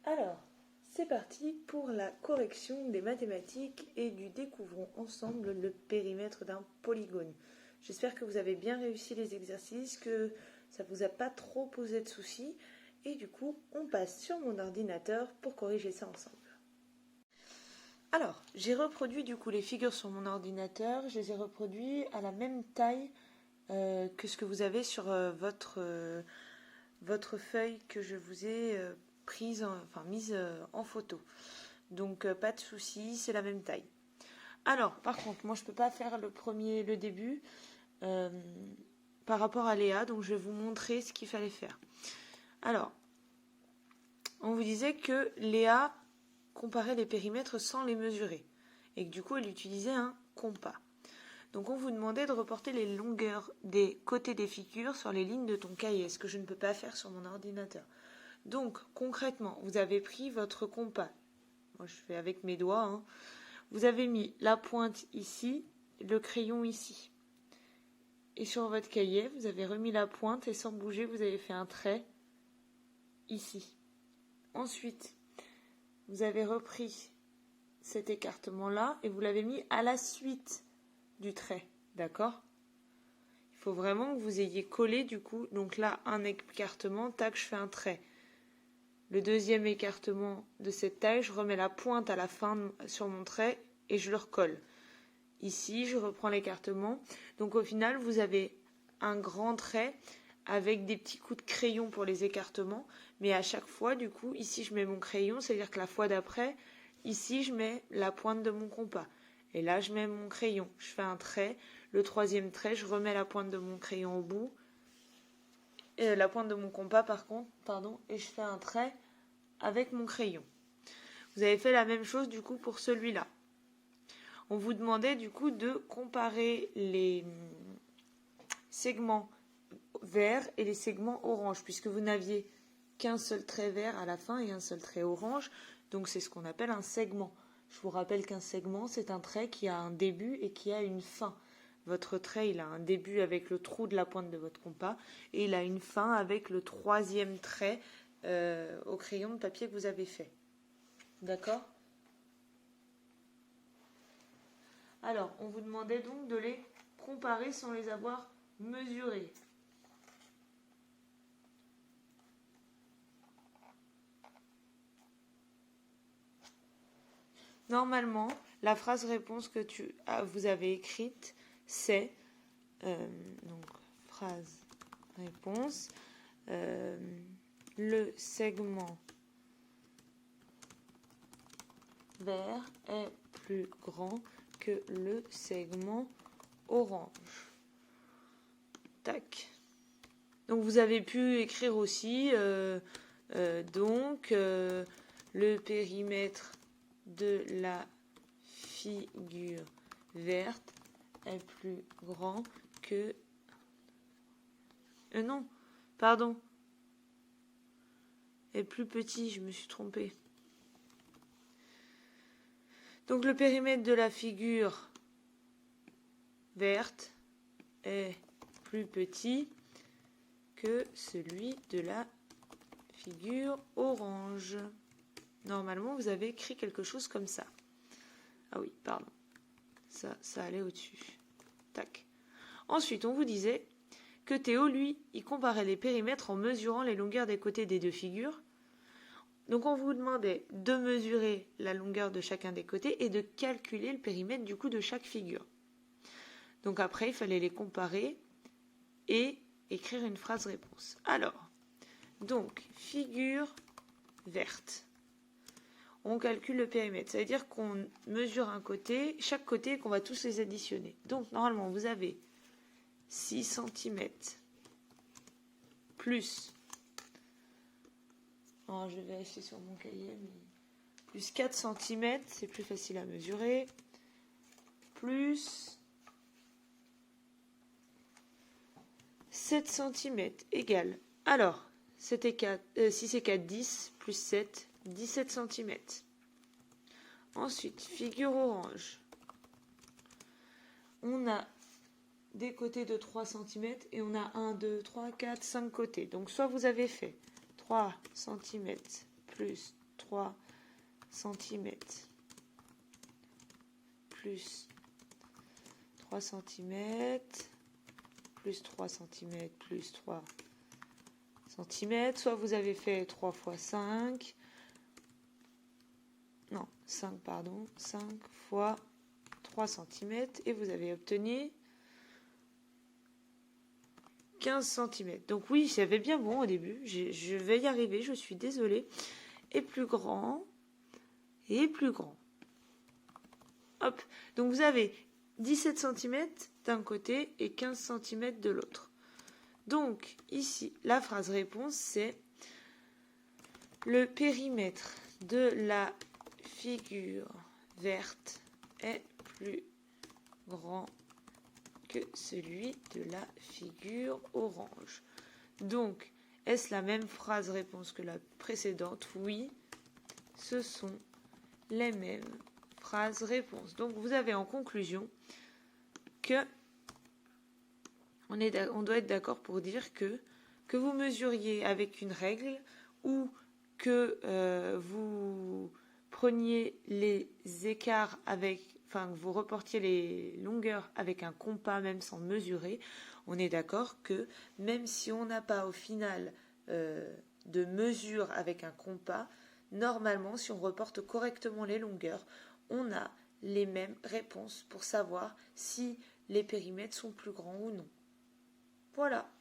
Alors, c'est parti pour la correction des mathématiques et du découvrons ensemble le périmètre d'un polygone. J'espère que vous avez bien réussi les exercices, que ça ne vous a pas trop posé de soucis. Et du coup, on passe sur mon ordinateur pour corriger ça ensemble. Alors, j'ai reproduit du coup les figures sur mon ordinateur. Je les ai reproduits à la même taille que ce que vous avez sur votre feuille que je vous ai mise en photo. Donc pas de souci, c'est la même taille. Alors, par contre, moi je peux pas faire le début par rapport à Léa, donc je vais vous montrer ce qu'il fallait faire. Alors, on vous disait que Léa comparait les périmètres sans les mesurer et que du coup elle utilisait un compas. Donc on vous demandait de reporter les longueurs des côtés des figures sur les lignes de ton cahier, ce que je ne peux pas faire sur mon ordinateur. Donc concrètement, vous avez pris votre compas. Moi je fais avec mes doigts. Hein. Vous avez mis la pointe ici, le crayon ici. Et sur votre cahier, vous avez remis la pointe et sans bouger, vous avez fait un trait ici. Ensuite, vous avez repris cet écartement-là et vous l'avez mis à la suite du trait. D'accord ? Il faut vraiment que vous ayez collé du coup. Donc là, un écartement, tac, je fais un trait. Le deuxième écartement de cette taille, je remets la pointe à la fin sur mon trait et je le recolle. Ici, je reprends l'écartement. Donc au final, vous avez un grand trait avec des petits coups de crayon pour les écartements. Mais à chaque fois, du coup, ici, je mets mon crayon. C'est-à-dire que la fois d'après, ici, je mets la pointe de mon compas. Et là, je mets mon crayon. Je fais un trait. Le troisième trait, je remets la pointe de mon crayon au bout. Et la pointe de mon compas, et je fais un trait avec mon crayon. Vous avez fait la même chose, du coup, pour celui-là. On vous demandait, du coup, de comparer les segments verts et les segments orange, puisque vous n'aviez qu'un seul trait vert à la fin et un seul trait orange. Donc, c'est ce qu'on appelle un segment. Je vous rappelle qu'un segment, c'est un trait qui a un début et qui a une fin. Votre trait, il a un début avec le trou de la pointe de votre compas et il a une fin avec le troisième trait au crayon de papier que vous avez fait. D'accord ? Alors, on vous demandait donc de les comparer sans les avoir mesurés. Normalement, la phrase réponse que vous avez écrite, c'est donc phrase réponse, le segment vert est plus grand que le segment orange. Tac. Donc vous avez pu écrire aussi le périmètre de la figure verte est plus grand que... non, pardon. Est plus petit, je me suis trompée. Donc le périmètre de la figure verte est plus petit que celui de la figure orange. Normalement, vous avez écrit quelque chose comme ça. Ah oui, pardon. Ça allait au-dessus. Tac. Ensuite, on vous disait que Théo, lui, il comparait les périmètres en mesurant les longueurs des côtés des deux figures. Donc, on vous demandait de mesurer la longueur de chacun des côtés et de calculer le périmètre du coup de chaque figure. Donc après, il fallait les comparer et écrire une phrase réponse. Alors, donc, figure verte. On calcule le périmètre. Ça veut dire qu'on mesure chaque côté et qu'on va tous les additionner. Donc, normalement, vous avez 6 cm plus... Alors, je vais vérifier sur mon cahier, mais... plus 4 cm, c'est plus facile à mesurer. Plus 7 cm égale... Alors, 6 et 4, 10, plus 7, 17 cm. Ensuite, figure orange. On a des côtés de 3 cm et on a 1, 2, 3, 4, 5 côtés. Donc, soit vous avez fait 3 cm plus 3 cm plus 3 cm plus 3 cm plus 3 cm, soit vous avez fait 3 fois 5, non, 5 pardon, 5 fois 3 cm et vous avez obtenu 15 cm. Donc oui, j'avais bien bon au début, je vais y arriver, je suis désolée. Et plus grand, et plus grand. Hop, donc vous avez 17 cm d'un côté et 15 cm de l'autre. Donc ici, la phrase réponse, c'est le périmètre de la figure verte est plus grand que celui de la figure orange. Donc, est-ce la même phrase réponse que la précédente? Oui, ce sont les mêmes phrases réponses. Donc, vous avez en conclusion que on doit être d'accord pour dire que vous mesuriez avec une règle ou que vous preniez les écarts avec, enfin, que vous reportiez les longueurs avec un compas, même sans mesurer, on est d'accord que même si on n'a pas au final de mesure avec un compas, normalement, si on reporte correctement les longueurs, on a les mêmes réponses pour savoir si les périmètres sont plus grands ou non. Voilà.